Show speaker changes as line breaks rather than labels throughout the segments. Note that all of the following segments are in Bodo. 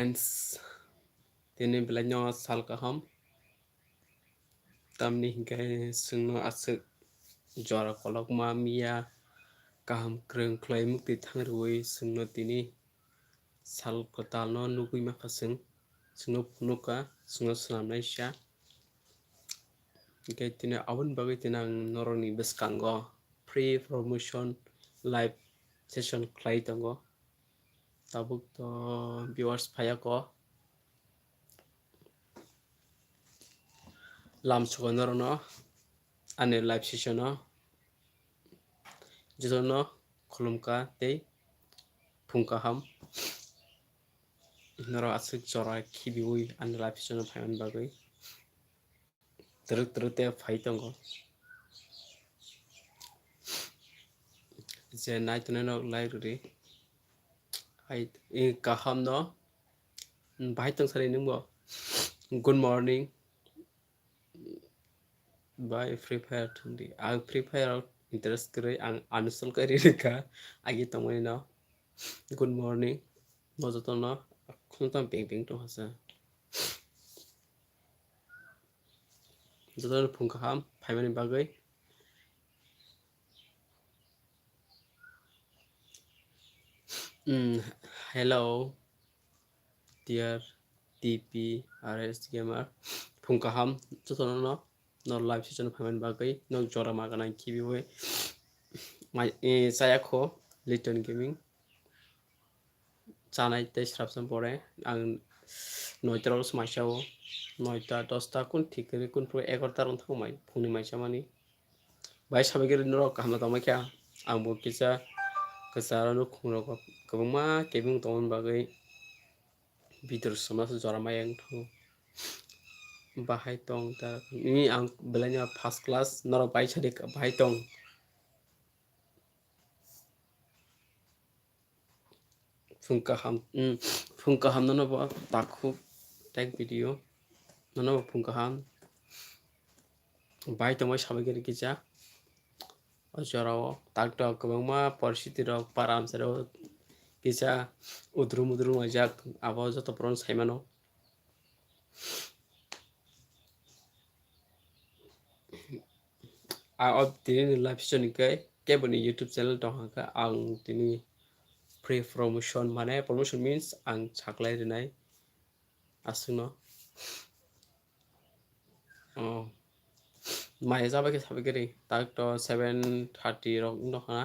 Friends, tini belanyo sal kaham tam ni hingga sungno asuk jora kolok ma mia kaham kreng klai mukti thang rui sungno tini sal kotal no nugui ma kasung sungno punuka sungno senamnai sya hingga tini awun bagai tinang noroni beskango pre promotion live session klai tongo tabuk to viewers phaya ko lam sugonor no ane live session no jono kolomka tei phungkaham noro asuk jora khibiui ane live session no phaiman bagui teruk teruk te phai tongo je nai tone no lai ruri hai kaham no bahai tong sari nungbo good morning by free fire thundi ang free fire interest kare ang uninstall kari rika agi tongmani no good morning no joto no khuntam ping ping to hasa joto phungkaham phaimani bagui hello dear TPRS gamer phungkaham joto no live session phaimani bagui no jora magana khibiui mai sayakho Little Gaming chanai tei srapsam pore ang 9টা smaisao 9টা 10টা kun thikri kun pro 11টা rong thangmai phungni maisamani bai sabagiri norok kaham tongmai kya angbo kisa kesara no khungrok kwbangma kebung tongmani bagui bidor somas jora mayang thang bahai tong ta ni ang belanya first class norok bai sadi bahai tong phungkaham no bo takhu tag video no phungkaham bai tongmai sabagiri kisa jorao takto kwbangma porishiti rok param sero kisa udrum ajak abo joto pron saimano of tini live session ke keboni YouTube channel tonghaka ang tini pre promotion mane promotion means ang saklai rinai asungno mai jaba ke sabagiri takto 7:30 rok no khana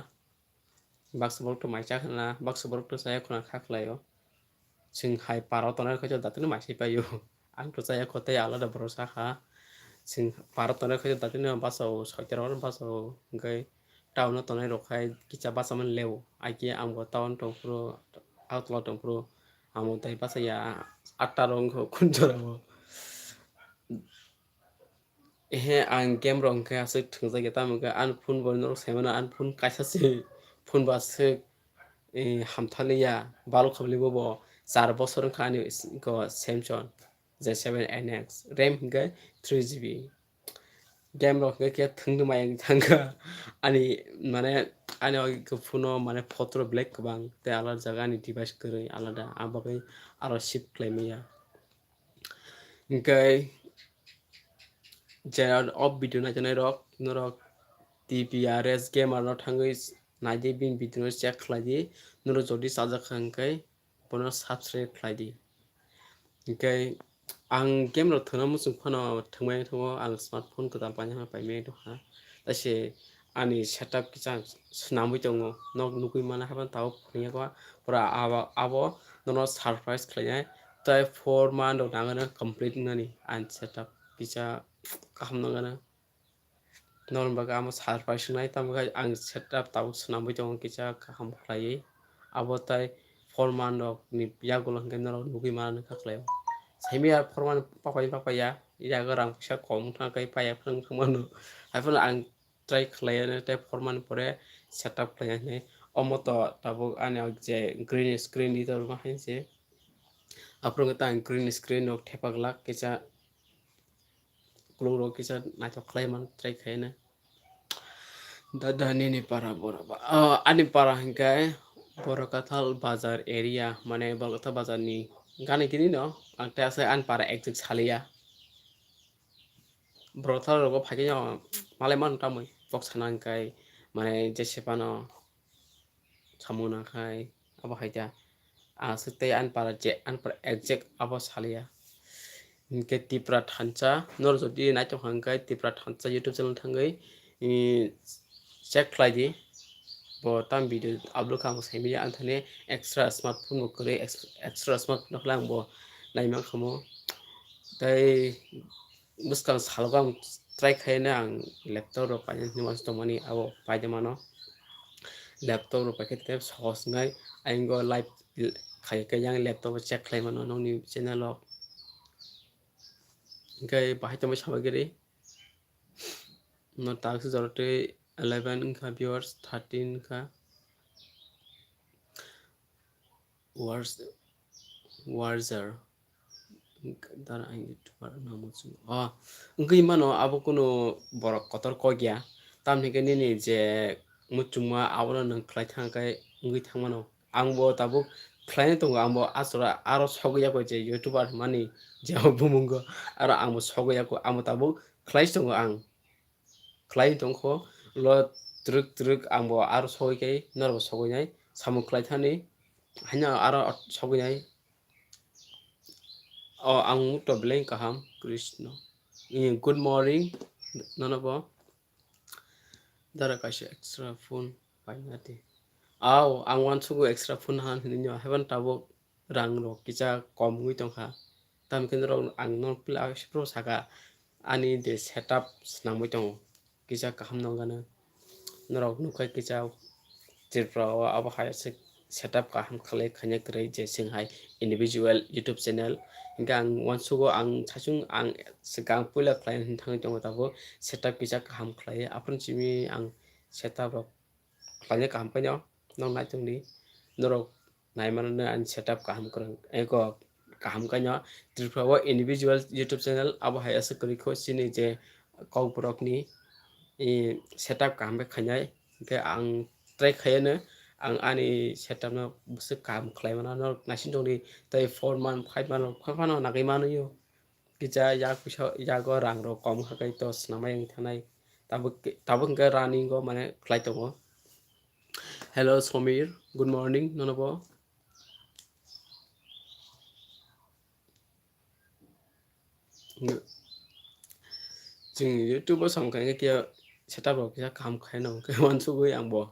baksaborok to maisa khana baksaborok to saya khana khaklayo sing hai paro tonai khajo datini maisai payo ang to saya khotai alada borosa kha sing paro tonai khajo datini basao 6টা rok basao ngai town tonai rok khai kicha basaman lew aiki ambo town tongpro outlaw tongpro amo tai basaya 8টা rok kunjoramo he ang game rong ke asuk thungjai ge tamga an phone bo no semana an phone kaisa se phone ba se hamthaliya balo khabli bo 4 বছর khani ko Samsung J7NX RAM hingga 3GB game rok ke thungdu mayang thanga ani mane ani ko phone mane photo black bang te alada jaga ani device koroi alada abagai aro shift claimia hingkai Gerald of video na janai rok norok TPRS gamer no thangui naidi bin video check khladi noro jodi sajak khangkai bono subscribe khladi hingkai ang game ro thona musung phano thangmai thango ang smartphone ko dalpanya paimai to ha tase ani setup kichang snamui tongo nok nugui mana haban tao phungia ko pura abo nono surprise khlaiai tai 4 month do nangana complete ngani an setup kicha kaham nangana non baga amo surprise nai tamga ang setup tao snamui tongo kicha kaham khlaiai abo tai 4 month rok ni yagolo hingkai noro nugui mana khaklaio saimia 4 month papaya yaga rang pisa kom thangkai paya phang thangmano haifano ang try khlaiane tai 4 month pore setup khlaiane omoto tabuk ani je green screen ni tor ma hainse aprong ta green screen nok thepaklak kicha kloro kisa naito klaiman try khaina dadani ni para boraba ani para hingkai Borokathal bazar area mane Borokathal bazar ni gani kini no ang ta se an para exit salia brothel rogo phagi no malai man tamoi pok sanang kai mane jesepano samuna khai abo haida a sete an para exit abo salia ke tipra thancha nor jodi nai to hangkai tipra thancha youtube channel thangai check khlai bo tam video upload kham saimi anthane extra smartphone mo kore extra smartphone khlang bo naima khamo tai buskang salgam try khaina ang laptop ro paine ni mas tomani abo paide mano laptop ro paket tep sahos ngai aingo live khai ka yang laptop check khlai mano nongni channel ok ngai bahai tomai samagiri no tax jorte 11 ka viewers 13 ka wars warzer dar ang youtuber namo chu ngai mano abo kono borok kotor ko gya tamni ke ni je muchuma abono nang khlai thangkai ngai thangmano angbo tabu khlai tongo angbo asora aro sogya ko je youtuber mani je bumungo aro angbo sogya ko amo tabu khlai tongo ang khlai tongkho lo truk truk angbo aro sogkai norbo sognai samu khlai thani hanya aro sognai ang to bleng kaham krishna good morning nanobo dara kaise extra phone painati ang wan sugo extra phone han hinyo heaven tabo rang ro kicha kom ngui tongkha tam kin ro ang non pla pro saka ani de setup snamui tong kicha kaham nongana norok nukai kicha tirpra abo hayase setup kaham khalai khanya krai je singhai individual youtube channel gang wan sugo ang chasung ang segang pula khlai hin thang tong tabo setup kicha kaham khlai apun chimi ang setup ro khlai kaham panyo nong nai tongni norok nai manana an setup kaham krang eko kaham kanyo tirpra individual youtube channel abo hayase kri kho sini je kau brokni setup kaham khanyai ke ang try khayane ang ani setup no busuk kam khlai mana no nasin dongni tai 4 month 5 month phano nagai manu yo kija yak pusa yago rang ro kom khakai to snamai thanai tabu ke running go mane khlai tongo hello Somir good morning nonobo jing youtube samkai ke setup ro kisa kam khai no ke wan su goi angbo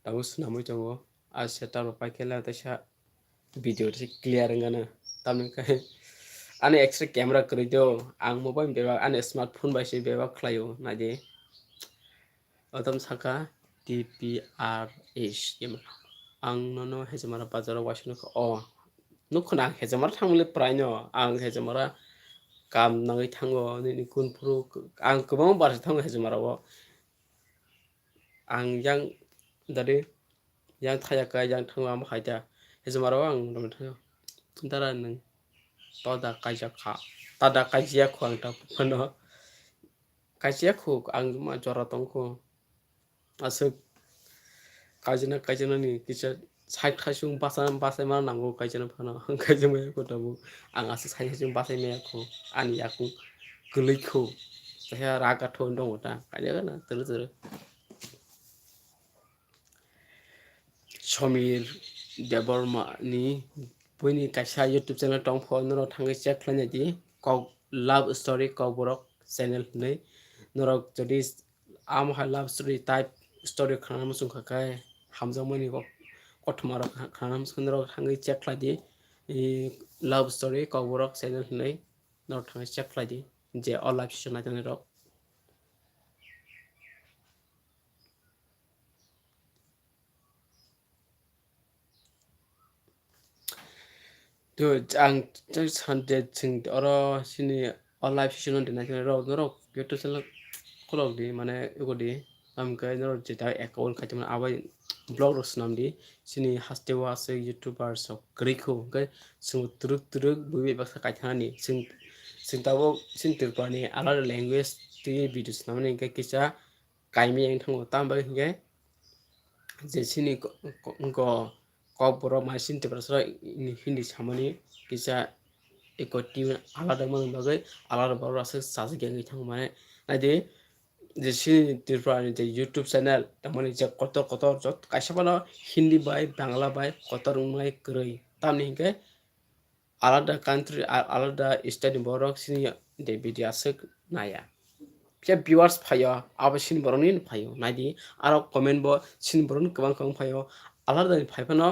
tabu snamai tongo a setup ro paikela ta sa video ri clear ngana tamni kai ani extra camera kri do ang mobile beba ani smartphone bai se beba khlaio nadi otam saka tprs yem ang nono hejamara bazar wasino nukhna hejamara thangmule praino ang hejamara kam nangai thango ni kun puru ang kubang bar thango hejamara ang yang dare yang thayaka yang thangwa ma khaita hejamara ang dong thango dara nang toda kaisa kha tada kaisia khu ang ta phano kaisia khu ang ma jora tongkho asuk kaijana ni kisa side khasung basai ma nango kaijana phano kaijana me ko tabu ang asuk side khasung basai me khu ani yaku gulai khu saya raga thon dong ta kaija na turu Somir Deborma ni puini kaisa YouTube channel tong phone no thangai check khlanya di kok love story kok borok channel nei norok jodi am ha love story type story khana musung khakai hamjamani kok kothmarok khana musung norok thangai check khladi love story kok borok channel nei norok thangai check khladi je all live session na rok to ang sante sing oro sini all live session na rok YouTube channel kolok di mane ego di am kai no jeta account khaitam abai blog ros nam di sini hastewa se youtuber so kriko kai sung truk bubi baksa kaithani sing tabo sing tirpani ala language ti videos namne kai kisa kaimi yang thango tamba hinge je sini ko ko boro ma sin te prasra hindi samani kisa eko team alada mang bagai alada baru asa sasa gengi thang mane nadi je sini tirpani je YouTube channel tamani je kotor jot kaisa bana Hindi bai Bangla bai kotor mai kroi tamni hingke alada country alada state borok sini de video asuk naya pia viewers phayo abo sini boroni phayo nadi aro comment bo sini boron kabang phayo alada ni phaifano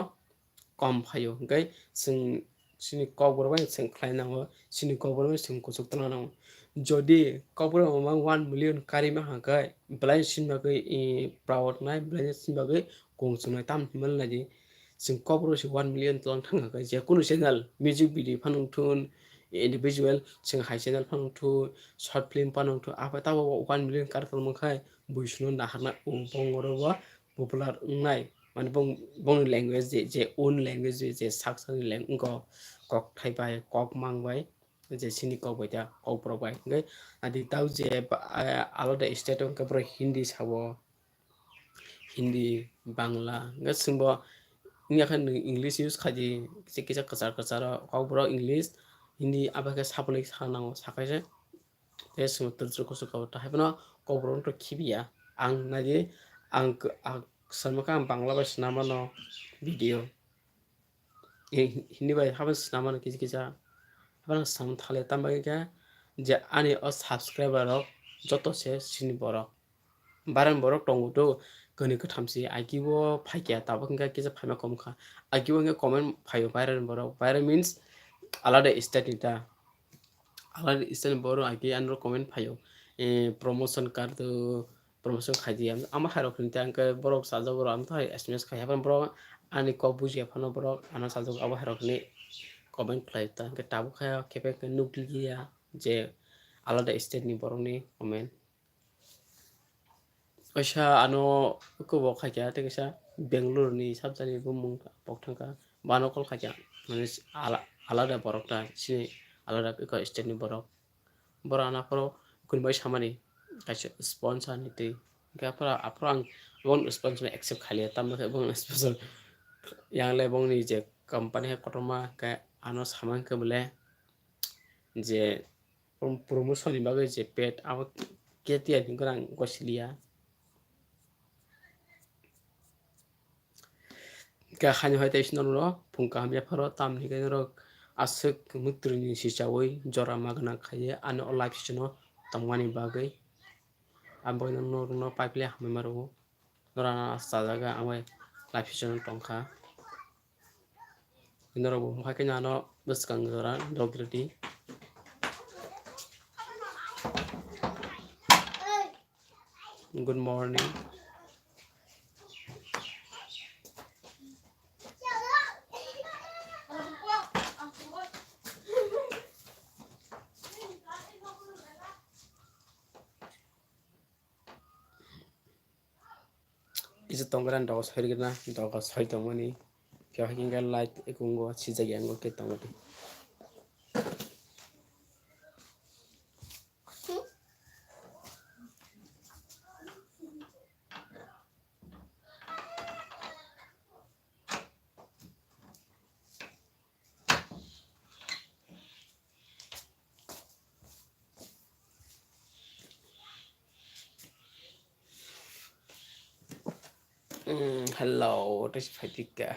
kom phayo hingkai sing sini kobor bai sing khlainango sini kobor bai sing kusuk tanango jodi kobor ma 1 million karima hangkai blai sin bagai proud nai blai sin bagai kongsunai tam himal nadi sing kobor si 1 million tlang thanga kai je kuno channel music video phanung thun individual sing high channel phanung thu short film phanung thu apa ta 1 million kar tong khai buisno naharna bongoro ba popular ngai মানে bong language je own language je saksani language ko kok thai bai kok mang bai je sini kok bai ta kok pro bai ngai adi tau je alada state ka pro hindi sabo hindi bangla ngai singbo nya kan english use khaji se kisa kasar kok pro english hindi abaka sabole sanang sakaise te sing terus ko ko ta habna kok pro to khibia ang nadi ang sama kan bangla bai sinama no video hindi bai haban sinama no kisa haban sam thale tambai ga je ani o subscriber rok joto se sini borok baran borok tongu to kani ka thamsi agibo phaikya tabo kanga kisa phaima komkha agibo nga comment phayo baran borok baran means alada state nita alada state borok agi anro comment phayo promotion card promotion khaji ama harok nita angka borok sajo borok am thai sms khai haban borok ani ko buji phano borok ana sajo aba harok ni comment play ta ke tabu khaya kepe ke nukliya je alada state ni borok ni comment kaisa ano ko bo khaja te kaisa Bangalore ni sabjani bumung pokthangka bano kol khaja mane alada borok ta sini alada ko state ni borok borana poro kunbai samani kaisa sponsor ni te ga pora aprang bon sponsor accept khali tamna bon sponsor yang le bong ni je company he kotoma ka ano saman ke bole je promotion ni bagai je pet awa ketia ni gorang gosilia ka khani hoite isnon ro phungka hamya pharo tamni ke ro asuk mutri ni sichawoi jora magna khaye ano life chino tamwani bagai abo no pipeline hamaro norana sajaga amai life chino tongkha inoro bo phakenya no buskang jora dograti good morning isu tongran dog soirgina dog soitomoni kya hinga light ekungo sijagi ango ke tongoti hello this fatika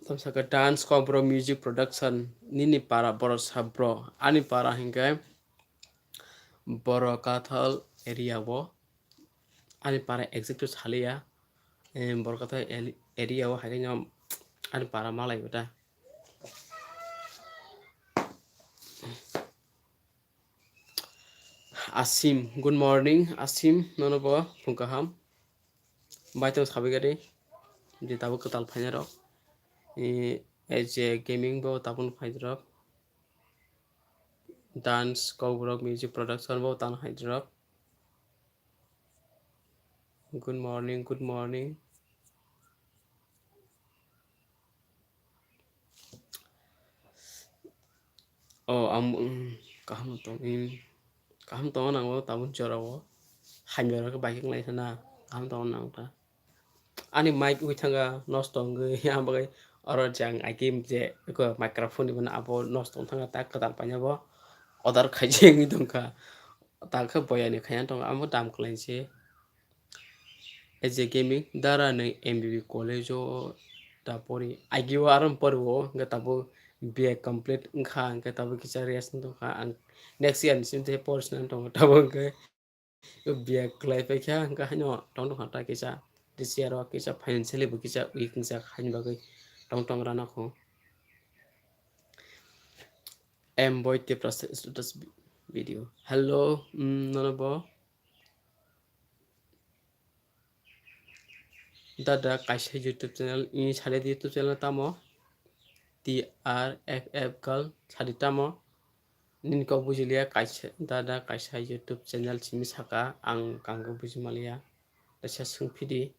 tamsaka dance compro music production nini para boro sabro ani para hinga boro kathal area bo ani para executive halia boro kathal area bo haga nyam ani para malai beta Asim good morning Asim nono bo phungkaham baito sabigari di tabu ketal phanyaro as gaming bo tabun phaidrok dance cover music production bo tan hydrok good morning oh kaham tong nang bo tabun chorabo haimero ke biking lai sana kaham tong nang ta ani mic ui thanga nosto ngai ya bagai oro jang agim je ko microphone ni abo nষ্ট thanga ta kadal panyabo order khaijeng dongka ta kha boyani khaya dong amo dam klainse as a gaming dara nei mbb college o ta pori agiwa aram porwo ga tabo BA complete ngkha ga tabo kisa rest dongka ang next year sim te portion dong tabo ga BA klai pa kya ga hano tong dong ta kisa this year o kisa financially bu kisa week ngsa khain bagai tong rana ko boy te process status video hello nonobo dada kaisa YouTube channel ini sade YouTube channel tamo TRFF girl sade tamo nin ko bujilia kaisa dada kaisa YouTube channel simi saka ang kanggo bujimalia dasa sungpidi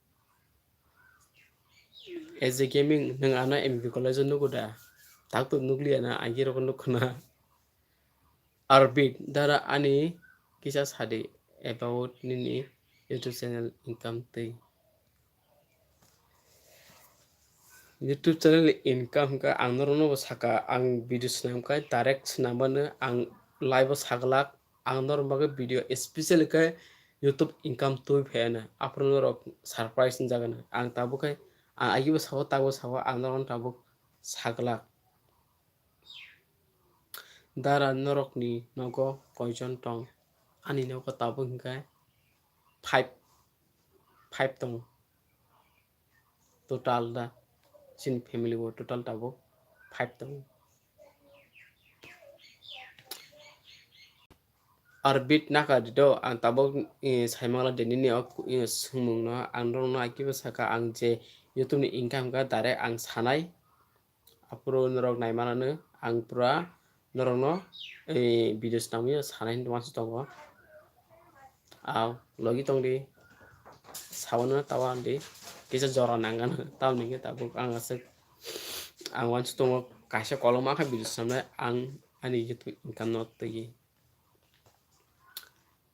as a gaming nang ana MB college nugoda takto nuklia na agiro ko nukna arbit dara ani kisa sade about nini YouTube channel income te YouTube channel income ka ang narono saka ang video snam ka direct snamano ang live saglak ang narono baga video especially ka YouTube income to phena apno rok surprise jagana ang tabu kai ang agibo sawo tago sawo ang narono tabu saglak dara norok ni nogo koijon tong ani nogo tabu hingkai 5 tong total da sin family wo total tabu 5 tong arbit naka do ang tabok saimala denini sumung no ang rong no akiba saka ang je YouTube ni income ka dare ang sanai apro norok naimana no ang pura norok no video snami sanai mas tongo aw logi tongdi sawana tawan di kisa jora nangan taw ninge tabok ang asek ang wan tongo kaisa koloma ka video snamna ang ani YouTube income no tegi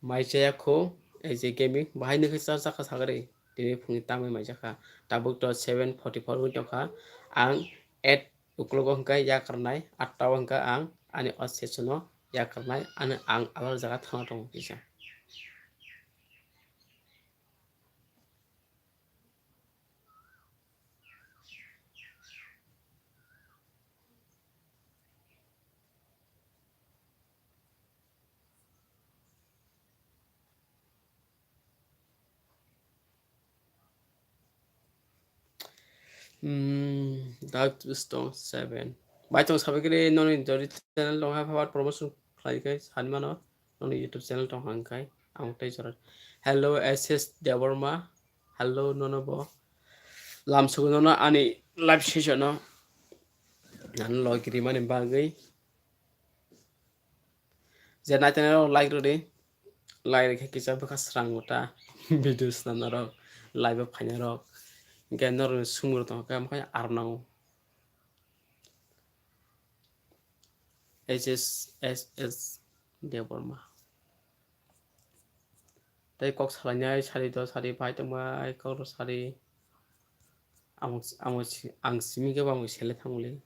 maisaya ko as a gaming bahai ne khisa saka sagare dini phungi tamai maisaka tabuk to 7:44 win toka ang 8 uklogo hangkai ya karnai 8 hangka ang ani osesono ya karnai ani ang alar jaga thang tong kisa that stone 7 bai tong sabegre noni jori channel dong ha power promotion khlai kai sanmano noni YouTube channel dong hangkai ang tai jora hello SS Deborma hello nonobo lam sugono ani live session no nan logiri mani bagai je na channel like rode like ke kisa baka srang ota videos na ro live phanya ro genor sumur to kam kaya arnau HSSS Deborma tai kok salanya sari do sari pai to mai kok sari ang simi ke bang sele thangule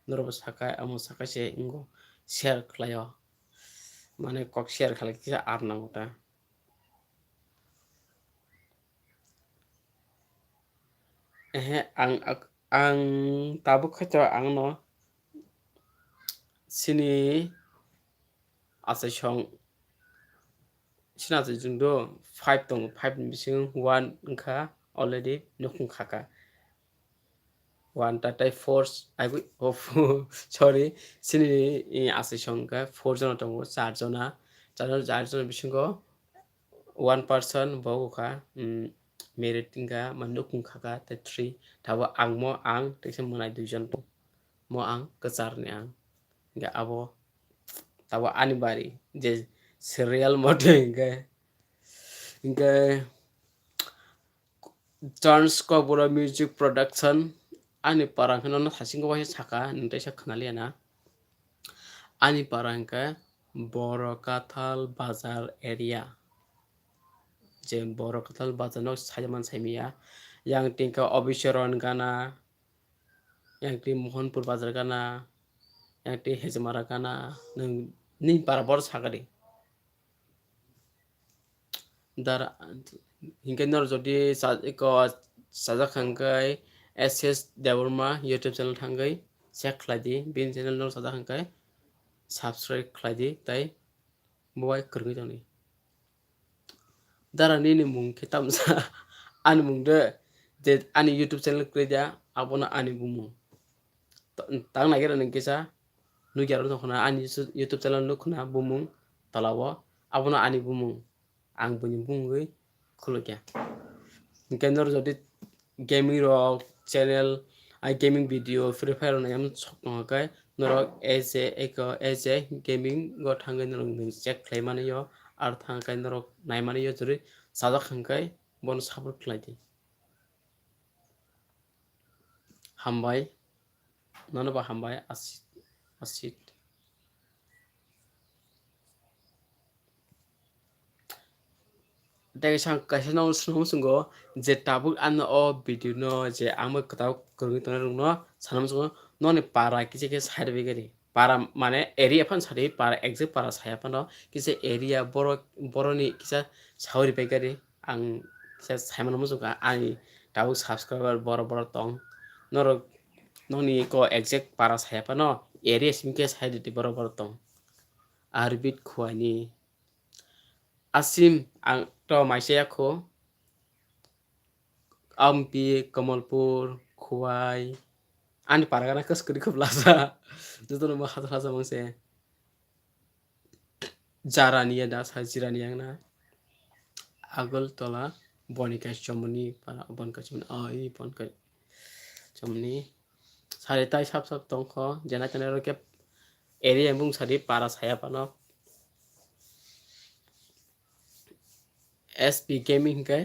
norobo saka se ingo share khlayo mane kok share khala kisa arnau ta ang tabu khacho ang no sini asa song sina jung do 5 tong 5 ni bising 1 ngkha already nokung khaka 1 tatai force I will of sorry sini asa song ka 4 jona tong 4 jona 4 jona bisingo 1 person bogo kha merit tingka manukung khaka te 3 thawa angmo ang tekse munai 2 jon mo ang kechar ni ang ga abo tawa anibari je serial mode hingga Turns Kobura Music Production ani parang no hasingo wa saka ntai sa khanaliana ani parang ka Borokathal Bazar area je Borokathal Bazar no sajaman saimia yang tingka Obisharon Gana একটি মোহনপুর বাজার গানা একটি হেজমারা গানা ni barabar sagari dar hingke nor jodi ko sajak hangkai SS Deborma YouTube channel thangai check khladi bin channel nor sajak hangkai subscribe khladi tai boy krungi jani dara ni mung khitam sa an mung de je ani YouTube channel kreja abona ani bumung tang nagera ningkisa nugiaro tongkhana ani YouTube channel nukhna bumung talawo abona ani bumung ang buni bungui khulukya kenor jodi gaming rok channel gaming video free fire na yam soknokai norok as a gaming go thangai norok check khlaimani yo ar thangkai norok naimani yo jori sajak hangkai bon support khlaidi hambai nonoba hambai asit dai sang kaisa no sungo je tabuk an o video no je amo kataw kurung tong no sanam sungo no ne para kise ke side begari para mane area fan sari para exit para saya pan no kise area boroni kisa sauri begari ang kisa saimon mo suka ani tabuk subscriber boro tong noro noni ko exact para saya pan no area simke side di boro tong arbit khwani asim ang to maisaya ko ampi kamalpur khuai ani paragana kaskuri khublasa jotono ma khata khasa mangse jaraniya da sa jiraniya na agol tola bonika chomni para bonka chomni ai bonka chomni sare tai sap tongkho jena tene roke area bung sari para saya pano SP gaming ke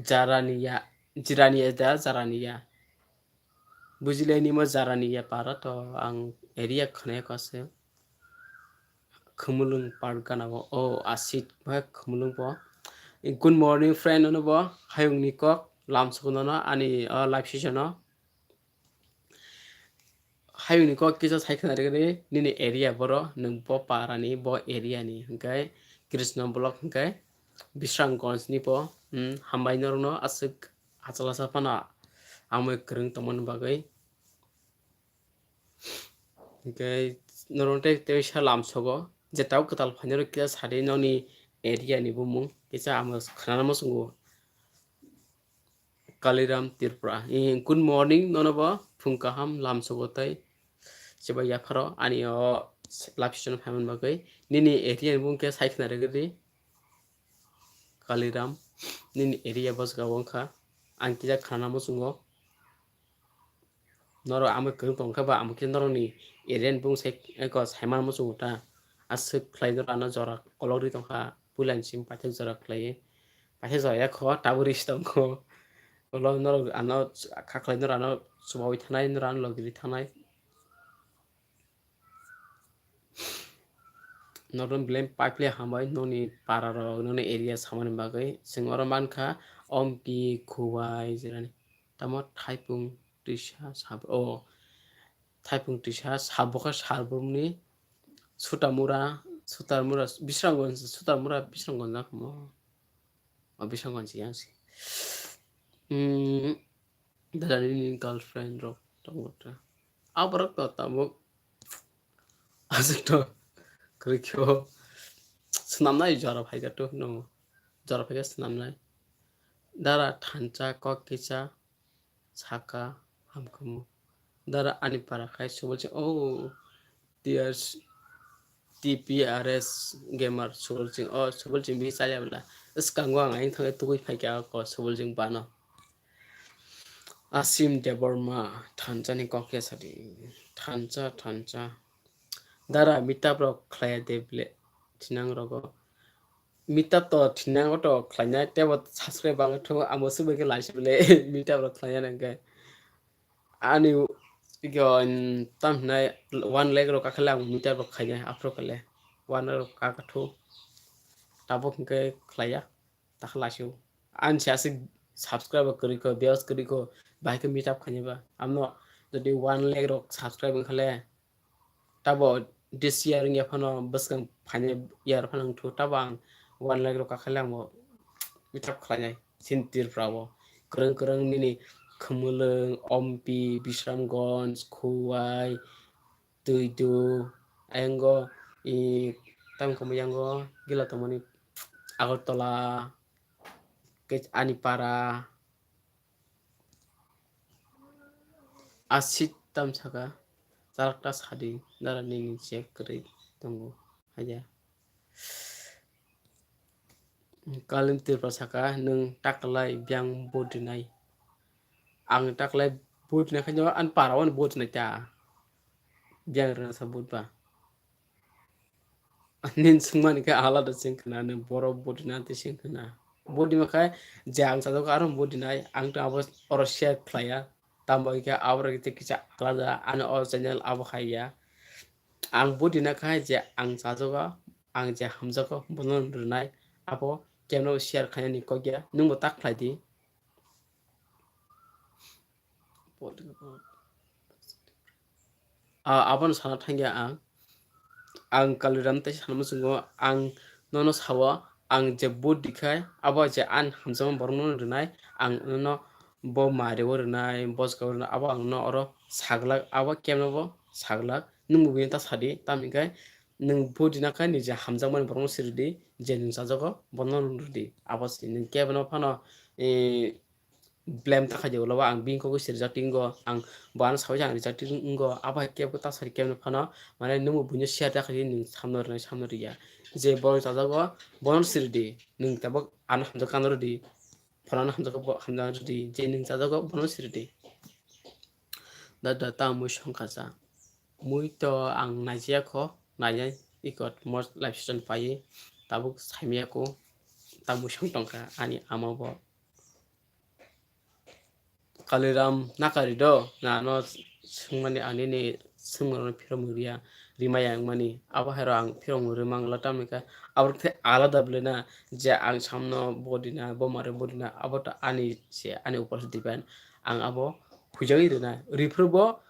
jaraniya jiraniya da jaraniya bujile ni mo jaraniya para to ang area khane kase khumulung pargana bo o asit ba khumulung bo good morning friend no bo hayung ni kok lam sukuno no ani live session no hayung ni kok kisa saikna re ni area boro nung bo parani bo area ni hingkai krishna block hingkai bisranggonj ni bo hambai no asuk achala sapana amoi krung tomon bagai hingkai noronte teisa lam sogo jetau ketal phanero kisa sari noni area ni bumung kisa amos khana mo sungo Kaliram Tirpura good morning nonobo phungkaham lam sogotai seba yapharo ani o lapsion phaman bagai nini area bungke saikna regri Kaliram nini area bos gawongkha angkija khana mo sungo noro amo kung tongkha ba amo ke noro ni area bung sek ko saiman mo sunguta asuk khlaidor ano jora kolori tongkha pulan sim pathek jora khlai pathek jora kho taburis tongkho lo noro ano khaklai noro ano subawi thanai noro ano logiri thanai noro blame pipe hambai noni pararo noni area saman bagai sing oro mankha ompi khuwai jirani tamo thaipung tisha sab o thaipung tisha sabokha sarbumni sutamura bisrangon na mo o bisrangon siangsi dadani girlfriend ro tongota abarak to tamo asukto krikyo snamnai jara phaiga to no jara phaiga snamnai dara thancha kokkicha saka hamkamu dara ani para khai subolche oh dears TPRS gamer subolching oh subolching bi chaya bla skangwa ngai thang tugui phaiga ko subolching bano asim deborma thancha ni kokya sari thancha dara meetup rok khlaya deble tinang rogo meetup to tinang to khlanya tebo subscribe bang tho amo subege laisble meetup rok khlanya nangke ani igon tamnai 1 leg ro kakhala meetup rok khanya afro kale 1 ro kakathu tabo ke khlaya takhlasiu an chasi subscribe kori ko beos kori ko bai ke meetup khanya ba amno যদি 1 lakh rok subscribe khale tabo this year nge phano baskan phane year phano thu tabang 1 lakh rok khale mo mitap khlanya sintir prabo kereng kereng nini khumulung ompi bisramgonj khuwai tuidu ayango I tam kamuyango gila tomoni agartala ke anipara asit tam saka tarakta sadi dara nini check kri tongo haja kalimtir pasaka nung taklai byang bodinai ang taklai bodinai khanyo an parawan bodinai ta byang rana sa bodba nin sungman ka alada singkana nung boro bodinai te singkana bodi makai jang sa dok aron bodinai ang ta abos oro share playa tamba ka awra te kicha klada an o channel abo khaya ang bodinai kai je ang sa joga ang je hamjako bonon runai abo kemno share khaya ni ko gya nung bo tak khlai di abon sana thangya ang kaliram te sanam sungo ang nono sawa ang je bod dikhai abo je an hamjama borno runai ang no bo mare runai bos ka runai abo ang no oro saglak abo kemno bo saglak nung bin ta sadi tamikai nung bodina kai ni je hamjama borno sirdi je nung sajago borno rudi abo si nung kebno phano blame ta khaje ulo ang bing ko sirjating go ang ban sawi jang rijating go aba keb ko ta sari keb no phano mane numu bunyo share ta khaje ning samno riya je bon ta go bon sirdi ning tabak an hamja kanor di phana hamja ko hamja di je ning ta go bon sirdi da ta mu shongkaja mui to ang najia ko najai ikot most lifestyle pai tabuk saimia ko tamu shong tongka ani amabo kaliram nakarido na no sungmani anini sungmani phiramuriya rimaya mani aba hero ang phiromuri mangla tamika abrte alada blena je ang samno bodina bomare bodina abota ani se ani upar diban ang abo khujagi rena rifurbo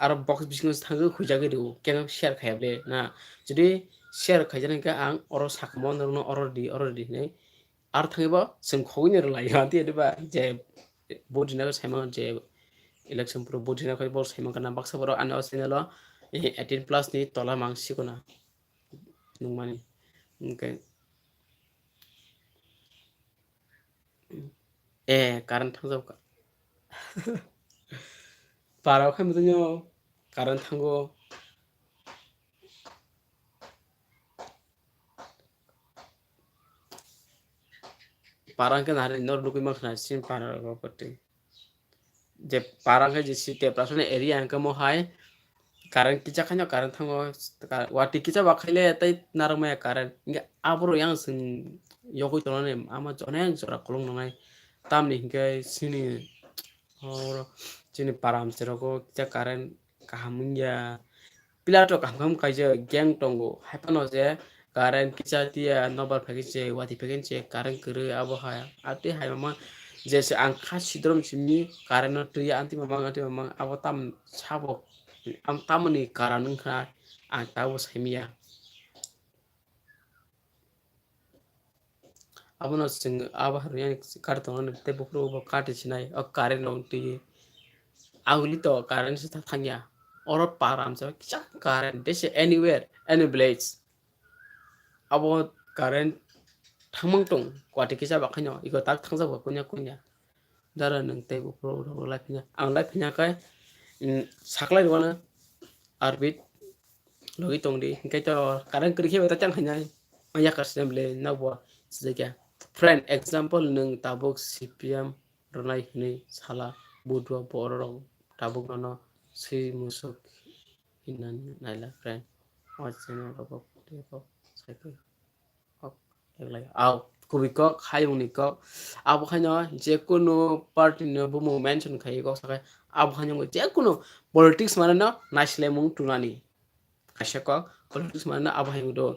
aro box business thango khujagi ru ken share khayable na jodi share khajana ka ang oro sakmon no oro di nei ar thangibo sing khogini lai hanti diba je bodina saima je election pro bodina kai bol saima kana baksa boro an osinelo 18 plus ni tola mangsi kona nungmani okay karan thangjaw ka parao khai mutonyo karan thango parang kan hari nor dukui makhna sin parao pati je parang khai je site prasone area angka mo hai karan kicha khanyo karan thango wati kicha bakhaile tai narmaya karan inga abro yang sing yogoi tonane ama joneng jora kolong nangai tamni hingkai sini oro sini param seroko kicha karan kahamungya pilato kaham kaije gang tongo haipano je karan kicha tia nobar phagise wati phagenche karan kuru abo haya ati haima jese ang khasidrom chimni karan tuya anti mamang abo tam sabo am tamani karan kha ang tawo saimia abono sing aba harian karton te bukro bo kate chinai o karan nongti aguli to karan sa thangya oro param sa kicha karan dese anywhere any place abo karan thamang tong kwati kicha bakhanyo iko tak thangja ba kunya dara nang te bukro ro laiphnya ang laiphnya kai saklai wana arbit logi tongdi kai to karan krikhe ba chang khanya maya kasnemble nabo sejak friend example nang tabuk cpm ronai ni sala budwa borong tabuk no si musuk inan naila friend wajena robok deko sakai ok eglai au kubiko khayung ko abo khanyo je kono party no bu mo mention khai ko sakai abo khanyo je kono politics mane no naisle mung tunani kasha ko politics mane abo khanyo do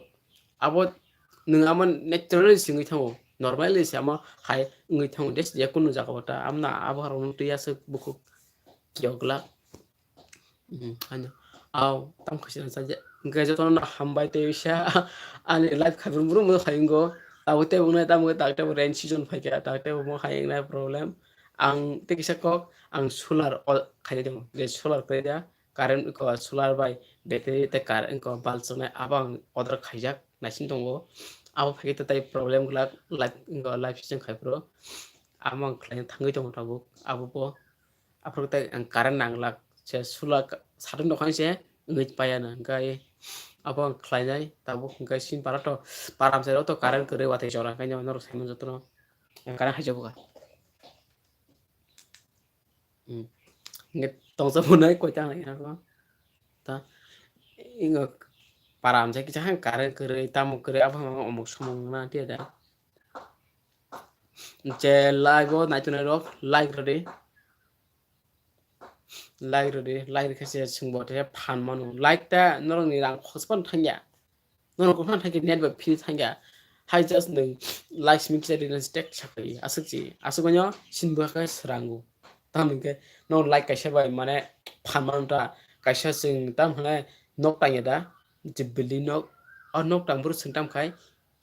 abo nungaman naturally singi thango normally sama hai ngi thango des je kono jagota amna abo harong tuya se buku kyogla Hanya aw tam khosina saja engke jotono na hambai te sha ani life khabur buru mo khaingo tabote unai tam takte rain season phaika takte mo khaing na problem ang te kisa kok ang solar khaide demo je solar khaida current ko solar bai battery te current ko bal chonai abang order khaijak nasin tongo abo phaike te tai problem gla life season khaipro amang khlain thangai tongo tabuk abo po apro te ang current nanglak se solar sadung dokan se ngej payana gai abang khlainai tabuk gai sin parato param se to current kere wate jora kai no nor semun jotono current hajabu ka nge tongsa bunai ko tang lai ko ta ingo param se kicha hang current kere tamu kere abang omok sumung na dia da je live na tunai rok live rode like rode like khase sungbo te phan manu like ta norong ni rang khospon thangya norong ko phan thangke net ba phi thangya hai just nung like smik se din stack chakai asukji asugonyo sinbo ka srangu tamke no like kaisa bai mane phan manu ta kaisa sing tam hane nok tangya da jibili nok or nok tang bur sing tam khai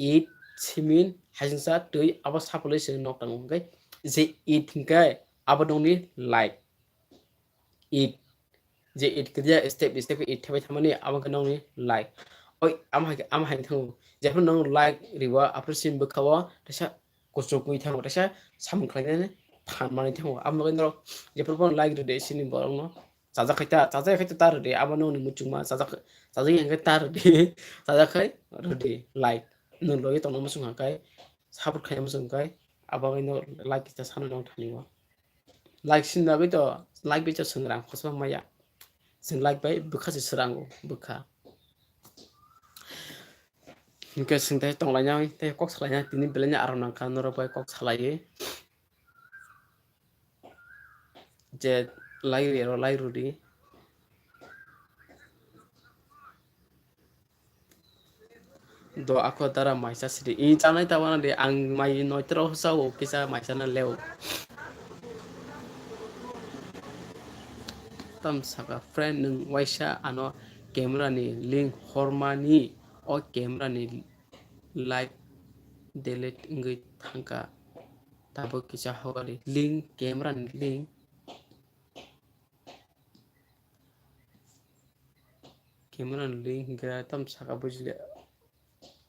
eat simin hajingsa tui aba sapole sing nok tang ngai je eat kai abadongni like eat je it kerja step it thabai thamani amaka nongni like oi am hai thang je phun nong like riwa approsim bukhawa tasa koso kui thang tasa sam khlaine phan mani thang amaka no je phun like de sini borong no chaja khaita tar de amano ni muchuma chaja yang tar de chaja khai de like no logi tong musung kai sabur khai musung kai abaga no like ta sanu dong thaniwa like sin da to like be cha sungrang khosba maya जों लाइक बाय बुखा से सोरांगो बुखा इनके सिंथाय तंगलायना ते कक सालायना तिनि बेलेना आराम नांखा नर बाय कक सालायो जे लाइ रुदि do ako tara maisa sidi in chanai tawana de ang mai noitro sawo kisa maisa na lew tam saka friend nung waisa ano camera ni link hormani o camera ni live delete ngai thangka tabo kisa hawali link camera ni link camera ni link ga tam saka bujile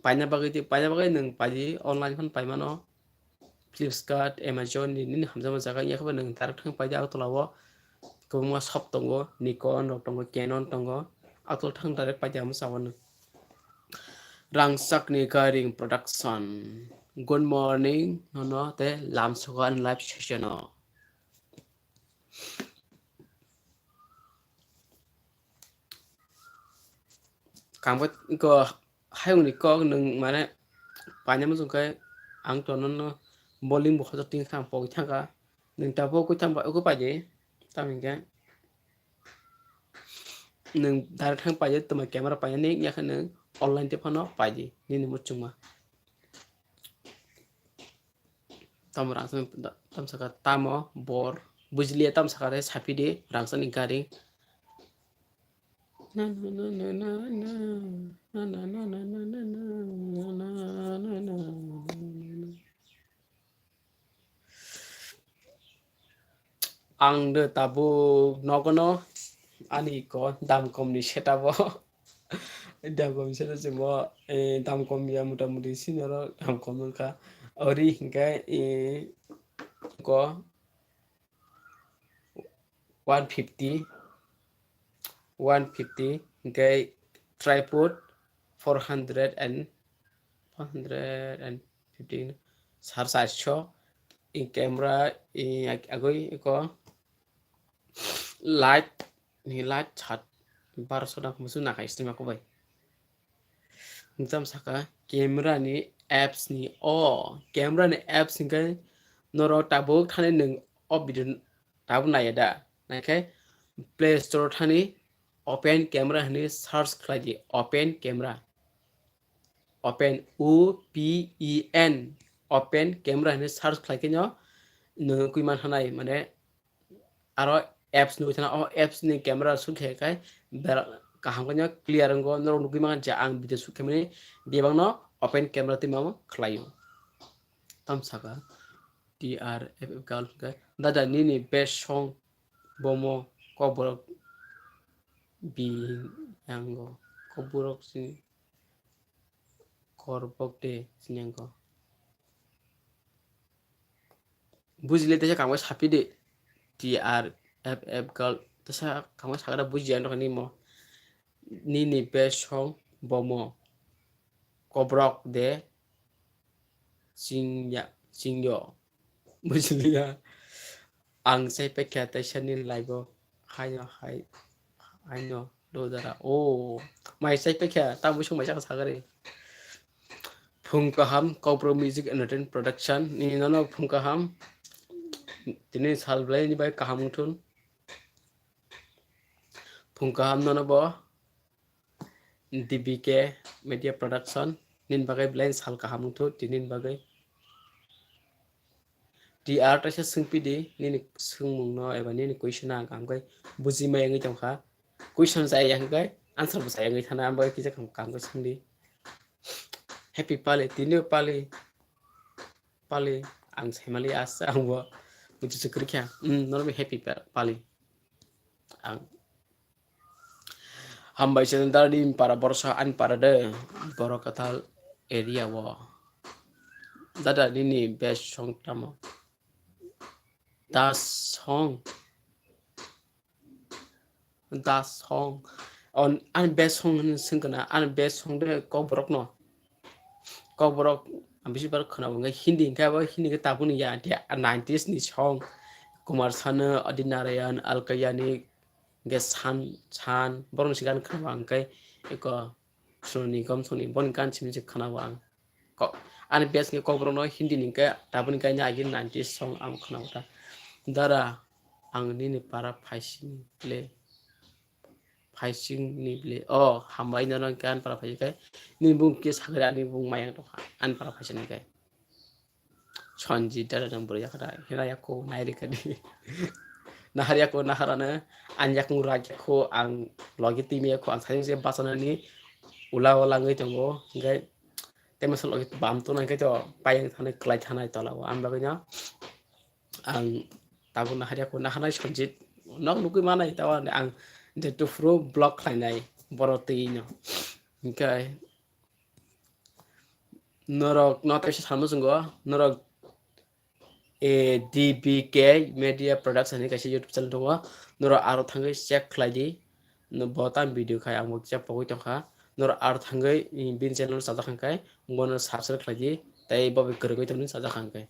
paina bagai nung paji online phan paimano Flipkart Amazon ni hamjama jaga ya khaba nung tarak thang paja atolawo kobuma shop tongo Nikon rok tongo Canon tongo atol thang tarak paja am sawan Rangsak ni Garing Production. Good morning, no te lam sugan live session no. Kamu ko hayung ni ko nung mana banyak masuk ke ang tonon no bowling bukan satu tingkang pokok tangga nung tapo ko tambah aku paje tamingga nung dari tang paje teman kamera paje nih ya kan nung online te pano paje ni ni cuma tam rangsan tam saka tamo bor bujli tam saka te sapi de rangsan ni garing na na na na na na na na na na na na na ang de tabu nokono ani ko dam kom ni setabo dam kom seta simo dam kom ya mutamudi sinoro dam kom ka ori hingga ko 150 hingga tripod 415 sar sacho in camera agoi ko light ni light chat 1200 dak musu na kai stream ako bay ngam saka camera ni apps ni camera ni apps ni noro tabo thane nung obidin tabu na yada nakai play store thani open camera hani search khlai open camera open open camera hani search khlai kenyo nung kuiman hanai mane aro apps nu thana apps ni camera su khe kai kaham kanya clear ngo no nugi ma ja ang video su kemini debang no open camera ti mama khlayo tam saka TRF kal kai dada ni best song bomo koborok bi yango koborok si korbok de sinyango bujile te kamwa sapi de TRF kal tasa kamwa sakada bujian ro ni mo ni best song bomo kobrok de singyo bujiliya ang sai pekya ta shanin laibo haino do dara mai sai pekya ta bu sung mai sa sagare phungkaham Cobra Music Entertainment Production ni no phungkaham tini salblai ni bai kaham thun phungkaham no bo DBK Media Production nin bagai blind sal kaham thu tinin bagai DR ta sungpi de ni sungmung no eba ni question ang kam kai buji mai ngi tong kha question sai yang kai answer bu sai ngi thana am bai ki ja kam kam ko sungdi happy pale tini pale ang semali asa ang bo buji sukri kya no me happy pale ang hambai chen dar di para borsa an para de borokatal area wo dada ni best song tamo that song on an best song singana an best song de kobrok no kobrok ambisi bar khana ngai hindi ka ba hindi ka tabuni ya dia 90s ni song kumar sana adinarayan alkayani ge san borong sigan khawang kai eko soni kom soni bon kan chimi je khanawang ko an best nge kobrok no hindi ni ka tabuni ka nya agin 90s song am khanawta dara ang ni para phasing ni ble hambai na kan para phasing kai ni bung ke sagra ni bung mayang to an para phasing kai sonji dara nang bro yakada hiraya ko nairi kadi naharia ko naharana anjak nguraj ko ang logi timi ko ang saling se basana ni ula ngai tongo ngai temasol logi bam to nang kai to payang thane klai thanai tolawo am baganya ang tabu naharia ko nahanai sonjit nok nukui manai tawa ang de to fro block khlainai boroti no ngai norok not samu sungo norok DBK Media Production ni kaisi YouTube channel dong noro aro thangai check khlaidi no botam video khai amuk check pogoi tongkha noro aro thangai bin channel sada khangkai ngono subscribe khlaidi tai bobe korgoi tongni sada khangkai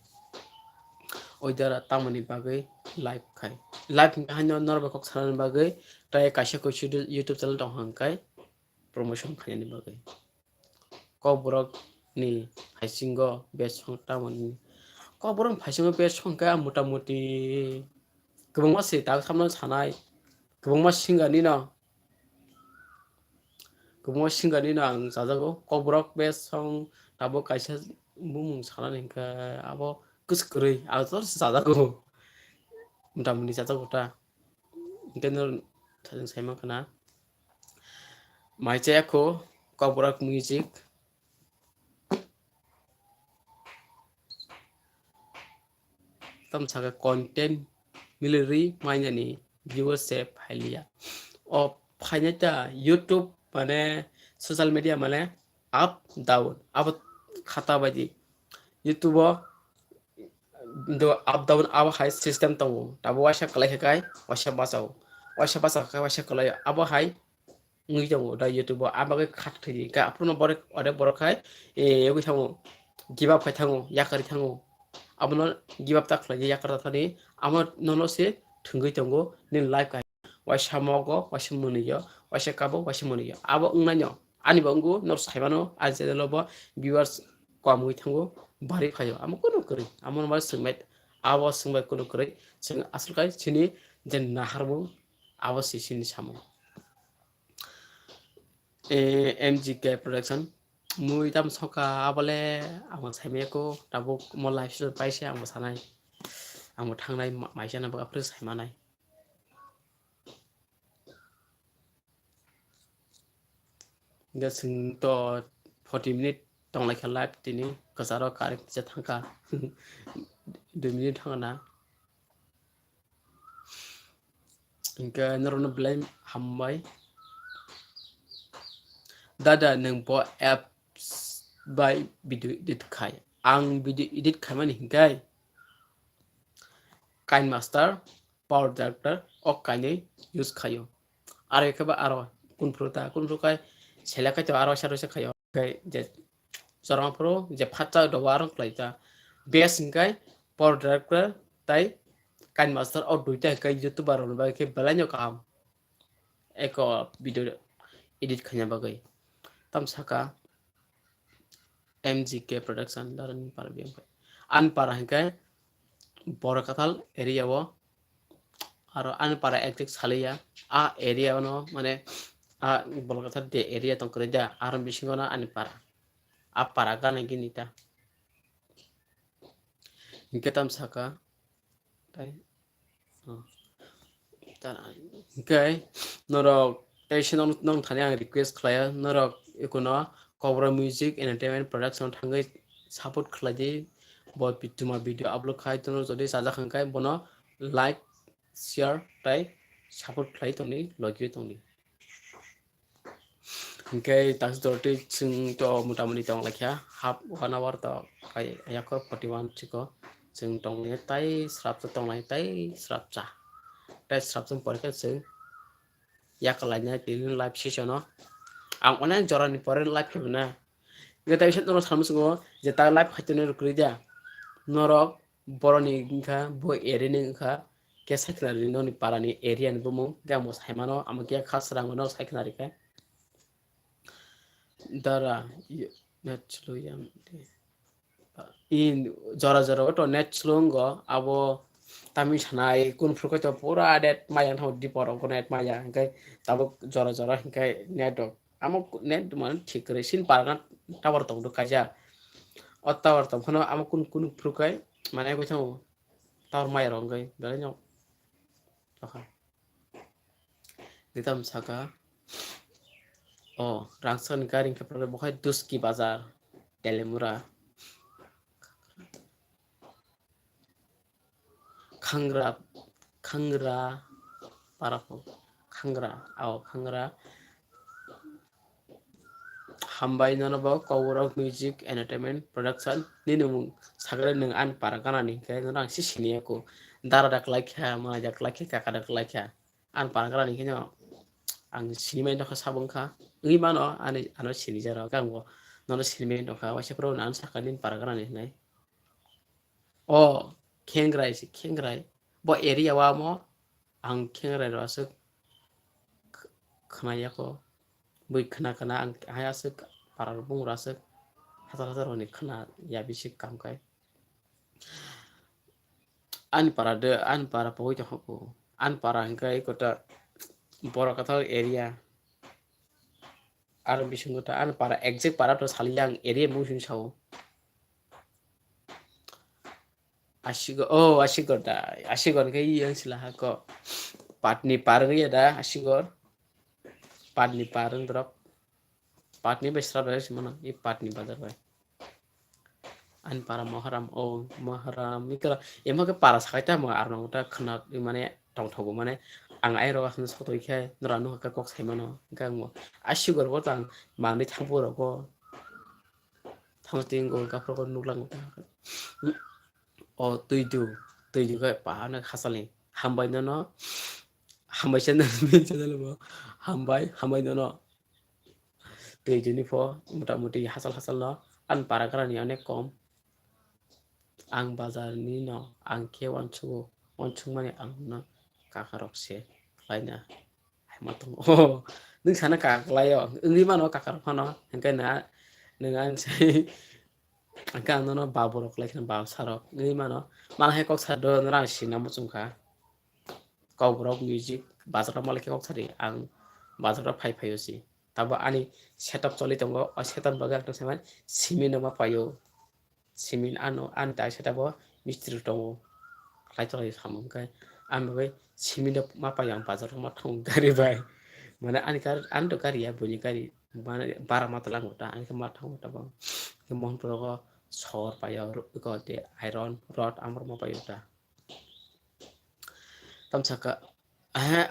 oidara tamani bagai live khai live hanyo noro bakok sanan bagai tai kaisi ko YouTube channel dong hangkai promotion khani bagai ko borok ni haisingo best song tamani ko borong phaisingo best song ka motamuti kwbangma se ta samna sanai kwbangma singani no ang sajago ko borok best song tabo kaisa bumung sanani ka abo kuskrui autor sajago motamuti sajago ta keno thajing saima kana maiche ko borok music tam saka content military mainani viewership hailia phainata YouTube mane social media mane up down ab khata badi YouTube do up down ab high system tawo tabo wasa kalai kai wasa basa kai wasa kalai ab high ngi tawo da YouTube abaga khat thidi ka apno bore ode bor khai yogi thango give up khai thango yakari thango abno give up tak khlai yakar thani amar nono se thungui tongo ni live kai wasa mogo wasa muniyo wasa kabo wasa muniyo abo nganyo ani bangu nor saibano aje lobo viewers kwamui thango bari phayo am kono kori amon mar sungmet abo sungbai kono kori sing asal kai chini je naharbu abo sini samo MGK Production mui tam soka abole amon saimeko tabo mo live paise amo sanai amo thangnai maisana ba apre saimanai दा जोंथ' 40 मिनिट दंलायखा लाइभ दिनै गोजाराव कारेन्ट फैसा थांखा 2 मिनिट थाङा इनका नरनो ब्लेम हामबाय दादा नों ब एप्स बाय भिडिअ एडिट खाय आं भिडिअ एडिट खालामनि हिंखाय काइन मास्टार पावर डायरेक्टर अ काइने यूज खायो आरो एखबा आरो कुनफ्रुखाय सेलाखाय तो आरो सारसे खायो जे जरांफ्रो जे फाचा दवारं क्लाइता बेस हिंखाय पावर डायरेक्टर ताई काइन मास्टार और दुईटा हिंखाय यूट्यूबर होनबा के बलाइनो काम eko video edit khanya bagai tam saka MGK production daran para biang an para hingkai borakatal area wo aro an para active saliya a area no mane a borakatal de area tong kore da aram bisingona an para a para gana ginita hingkai tam saka tai hingkai norok station nong thani ang request khlaya norok ikono Cobra Music Entertainment Production thangai support khladi bo bituma video upload khai tono jodi saja khangkai bono like share tai support khlai toni logi toni hingkai tas dorti sing to mutamani tong lakhya half 1 hour to kai ayako 41 chiko sing tong ne tai srap to tong lai tai srap cha tai srap sing por ka sing yakalanya pilin live session no ang onan jorani pore live kebna geta bisa noro samusungo je ta live khaitone rukrija norok boroni ingkha bo erene ingkha ke saiknari noni parani area ni bomu gamo saimano amake khasrang no saiknari ka dara net slow yam in jora jora to net slow go abo tami sanai kun fruko to pura det mayan ho di poro ko net maya kai tabo jora jora kai net amo net man thikre sin pargan tower tong do kaja o tower tong phono amo kun frukai mane ko chang tower maya rong kai bele nyok aha ditam saka o rangsan garing ke pro bokai duski bazar telemura Khangra parako Khangra hambai nanabo Cobra Music Entertainment Production ninumung sagre nung an paragana ni kai nang si sini aku dara dak laikha ma jak laikha kaka dak laikha an paragana ni kino ang sinimai no sabungkha ngi mano ani ano sini jara kanggo nono sinimai no ka wase pro nan sakanin paragana ni nai o khengrai bo area wa mo ang khengrai ro asuk khnaya ko bui khna ang haya asuk parar bung rasuk hazar ni khna ya bisi kam kai an para poi to ko an para hangkai kota borakatal area ar bisungota an para exact para to saliang area mu sing sao asigor kai yang sila ko patni parang ya da asigor patni parang drop patni besra bai simana i patni bazar bai an para maharam mikra emake para sakaita ma arnong ta khna mane tong thogo mane ang ai ro khna sotoi khai nranu ka kok saimano gangmo asigor bo tang mani thangbo ro ko thangting go ka pro nuklang ta o tuidu ka pa na khasali hambai no hambai chen min channel bo hambai no tuidu ni pho muti hasal no an para karani onek kom ang bazar ni no ang ke wanchu mane ang no kakarok se laina matong nung sana ka layo ngi mano kakarok no hangkai na nang sai angka no baborok laikna ba sarok ngi mano malhe kok sado nra sina muchungka Cobra Music bazar malke kok sari ang bazar phai si tabo ani setup choli tongo o setup bagar to seman simin ma payo simin ano an ta setup mistri tongo khai choli samung kai am bai simin ma payang bazar ma thong gari bai mana ani kar an to kari ya buni kari Mana bara mata lang uta ang matang uta bang mohon pro ko sor payo ko te iron rod amor mo payo ta tam saka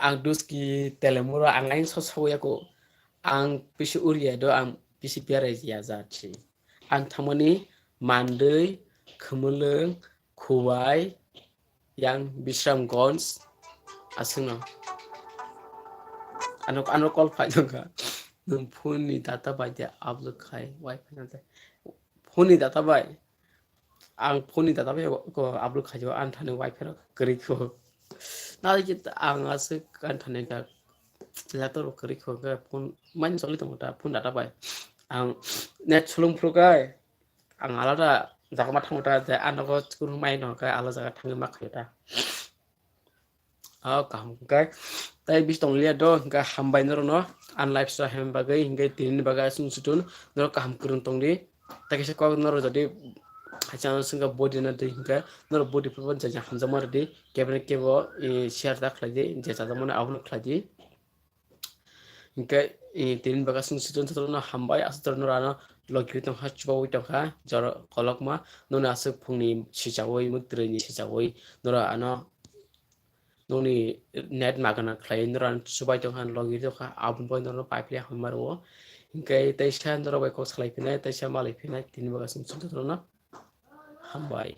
ang duski telemura ang lain so so ya ko ang pisi uria do ang pisi piara ya zati ang thamani mandei khumuleng khuwai yang bisram gons asuna ano call pa ka nung phone ni data ba dia upload khai wifi na phone ni data ba ang phone ni data ba ko upload khai jo an thane wifi ro kri ko na ji ang ase kan thane ka laptop ro kri ko ka phone man soli to ta phone data ba ang net sulung pro ka ang alada jaga ma thang ta ja an ko kun mai no ka ala jaga thang ma khai ta kaham ka tai bis tong lia do ka hambai no an life sa hem bagai hingai tin bagai sung sutun no kaham kurun tong di ta kise ko no jadi hachang singa body na de hinga no body pon ja hamza mar di kebne kebo share da khladi je cha da mona awno khladi hinga tin bagai sung sutun to no hambai astor no rana logri tong ha chuba wi tong ha jor kolok ma no na asuk phungni sichawoi muktre ni sichawoi no ra ano noni net magana khlain ran subai to han logi to kha abun boy no pipe ha maro hinkai tai shan ro bai ko khlai pinai tai sha malai pinai tin baga sum sum to no hambai